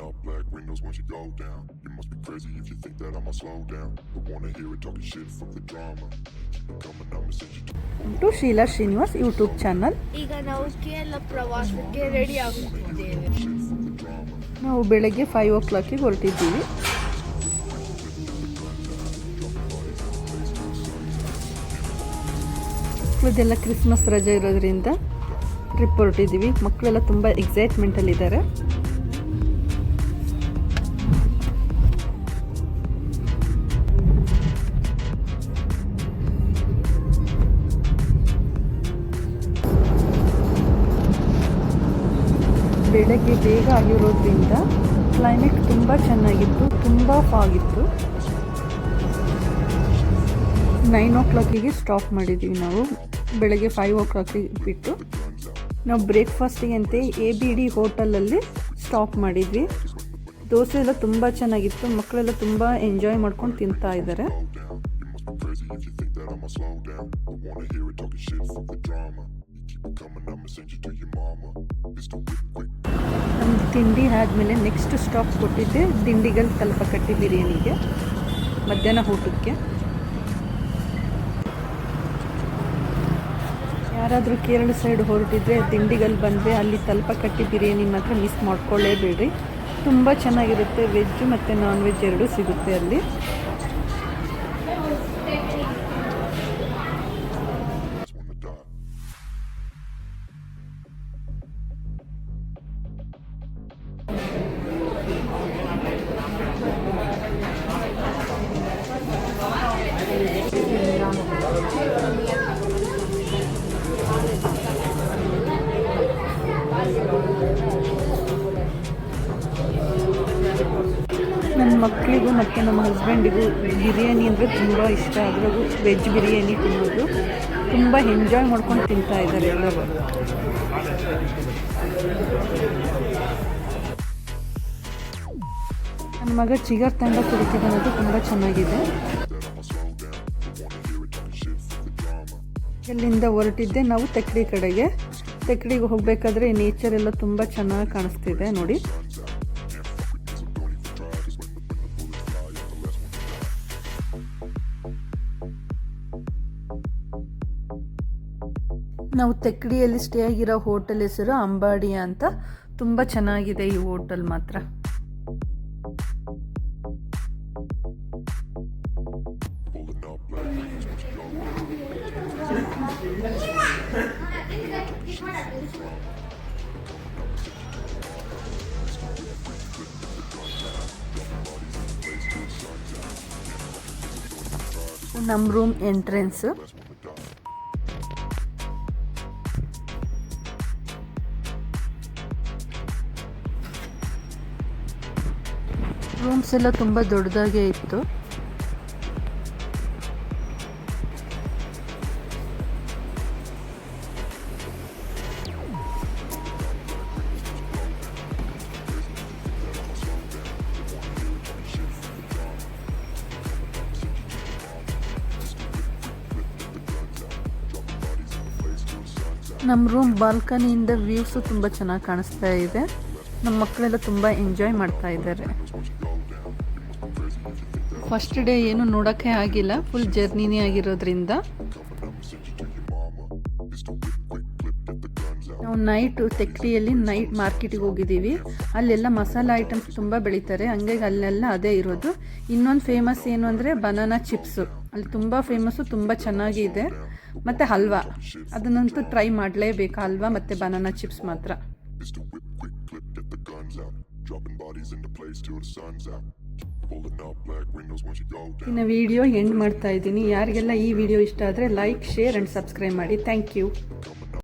up black windows once you go down. You must be crazy if you think that I'ma slow down. Don't wanna hear it talking shit, fuck the drama. Keep it coming, I'ma send you to Sheela Srinivas YouTube channel. ಈಗ ನಾವು ಕೇರಳ ಪ್ರವಾಸಕ್ಕೆ ready ಆಗುತ್ತಿದ್ದೇವೆ. ನಾವು ಬೆಳಗ್ಗೆ 5 o'clock ಹೊರಟಿದ್ದೀವಿ. ಇದೆಲ್ಲ Christmas ರಜೆ ಇರೋದ್ರಿಂದ trip ಹೊರಟಿದ್ದೀವಿ. ಮಕ್ಕಳೆಲ್ಲ ತುಂಬ ಎಕ್ಸೈಟ್ಮೆಂಟಲ್ಲಿದ್ದಾರೆ. ಬೆಳಗ್ಗೆ ಬೇಗ ಆಗಿರೋದ್ರಿಂದ ಕ್ಲೈಮೇಟ್ ತುಂಬ ಚೆನ್ನಾಗಿತ್ತು, ತುಂಬ ಫಾಗಿತ್ತು. 9 o'clock ಸ್ಟಾಪ್ ಮಾಡಿದ್ದೀವಿ ನಾವು. ಬೆಳಗ್ಗೆ 5 o'clock ಬಿಟ್ಟು ನಾವು ಬ್ರೇಕ್ಫಾಸ್ಟಿಗೆ ಅಂತ ABD ಹೋಟೆಲಲ್ಲಿ ಸ್ಟಾಪ್ ಮಾಡಿದ್ವಿ. ದೋಸೆ ಎಲ್ಲ ತುಂಬ ಚೆನ್ನಾಗಿತ್ತು. ಮಕ್ಕಳೆಲ್ಲ ತುಂಬ ಎಂಜಾಯ್ ಮಾಡ್ಕೊಂಡು ತಿಂತಾ ಇದ್ದಾರೆ. ನಮ್ದು ತಿಂಡಿ ಆದಮೇಲೆ ನೆಕ್ಸ್ಟ್ ಸ್ಟಾಪ್ ಕೊಟ್ಟಿದ್ದೆ ದಿಂಡಿಗಲ್ ತಲಪಕಟ್ಟಿ ಬಿರಿಯಾನಿಗೆ, ಮಧ್ಯಾಹ್ನ ಊಟಕ್ಕೆ. ಯಾರಾದರೂ ಕೇರಳ ಸೈಡ್ ಹೊರಟಿದ್ರೆ ದಿಂಡಿಗಲ್ ಬಂದರೆ ಅಲ್ಲಿ ತಲಪಕಟ್ಟಿ ಬಿರಿಯಾನಿ ಮಾತ್ರ ಮಿಸ್ ಮಾಡ್ಕೊಳ್ಳೇಬೇಡಿ. ತುಂಬ ಚೆನ್ನಾಗಿರುತ್ತೆ. ವೆಜ್ ಮತ್ತು ನಾನ್ ವೆಜ್ ಎರಡೂ ಸಿಗುತ್ತೆ ಅಲ್ಲಿ. ನನ್ನ ಮಕ್ಕಳಿಗೂ ಮತ್ತು ನಮ್ಮ ಹಸ್ಬೆಂಡಿಗೂ ಬಿರಿಯಾನಿ ಅಂದರೆ ತುಂಬ ಇಷ್ಟ. ಅದರಲ್ಲೂ ವೆಜ್ ಬಿರಿಯಾನಿ ತಿನ್ನೋದು ತುಂಬ ಎಂಜಾಯ್ ಮಾಡ್ಕೊಂಡು ತಿಂತಾ ಇದ್ದಾರೆ ಎಲ್ಲರೂ. ನನ್ನ ಮಗ ಚಿಗರ್ ತಂಡ ಕುಡಿತಿರೋದು ತುಂಬ ಚೆನ್ನಾಗಿದೆ. ಎಲ್ಲಿಂದ ಹೊರಟಿದ್ದೆ ನಾವು ತೆಕ್ಕಡಿ ಕಡೆಗೆ. ತೆಕ್ಕಡಿಗೆ ಹೋಗಬೇಕಾದ್ರೆ ನೇಚರ್ ಎಲ್ಲ ತುಂಬ ಚೆನ್ನಾಗಿ ಕಾಣಿಸ್ತಿದೆ ನೋಡಿ. ನಾವು ತೆಕ್ಕಡಿಯಲ್ಲಿ ಸ್ಟೇ ಆಗಿರೋ ಹೋಟೆಲ್ ಹೆಸರು ಅಂಬಾಡಿ ಅಂತ. ತುಂಬ ಚೆನ್ನಾಗಿದೆ ಈ ಹೋಟೆಲ್ ಮಾತ್ರ. ನಮ್ಮ ರೂಮ್ ಎಂಟ್ರೆನ್ಸ್. ರೂಮ್ಸ್ ಎಲ್ಲ ತುಂಬ ದೊಡ್ಡದಾಗೇ ಇತ್ತು. ನಮ್ಮ ರೂಮ್ ಬಾಲ್ಕನಿಯಿಂದ ವ್ಯೂಸು ತುಂಬ ಚೆನ್ನಾಗಿ ಕಾಣಿಸ್ತಾ ಇದೆ. ನಮ್ಮ ಮಕ್ಕಳೆಲ್ಲ ತುಂಬ ಎಂಜಾಯ್ ಮಾಡ್ತಾ ಇದ್ದಾರೆ. ಫಸ್ಟ್ ಡೇ ಏನು ನೋಡೋಕ್ಕೆ ಆಗಿಲ್ಲ, ಫುಲ್ ಜರ್ನಿನೇ ಆಗಿರೋದ್ರಿಂದ. ನಾವು ನೈಟು ತೆಕ್ಕಡಿಯಲ್ಲಿ ನೈಟ್ ಮಾರ್ಕೆಟಿಗೆ ಹೋಗಿದ್ದೀವಿ. ಅಲ್ಲೆಲ್ಲ ಮಸಾಲ ಐಟಮ್ಸ್ ತುಂಬ ಬೆಳೀತಾರೆ, ಹಂಗಾಗಿ ಅಲ್ಲೆಲ್ಲ ಅದೇ ಇರೋದು. ಇನ್ನೊಂದು ಫೇಮಸ್ ಏನು ಅಂದರೆ ಬನಾನಾ ಚಿಪ್ಸು, ಅಲ್ಲಿ ತುಂಬ ಫೇಮಸ್ಸು, ತುಂಬ ಚೆನ್ನಾಗಿದೆ. ಮತ್ತು ಹಲ್ವಾ, ಅದನ್ನಂತೂ ಟ್ರೈ ಮಾಡಲೇಬೇಕು. ಹಲ್ವಾ ಮತ್ತು ಬನಾನಾ ಚಿಪ್ಸ್ ಮಾತ್ರ. ಇನ್ನು ವಿಡಿಯೋ ಎಂಡ್ ಮಾಡ್ತಾ ಇದ್ದೀನಿ. ಯಾರಿಗೆಲ್ಲ ಈ ವಿಡಿಯೋ ಇಷ್ಟ ಆದರೆ ಲೈಕ್, ಶೇರ್ ಆ್ಯಂಡ್ ಸಬ್ಸ್ಕ್ರೈಬ್ ಮಾಡಿ. Thank you.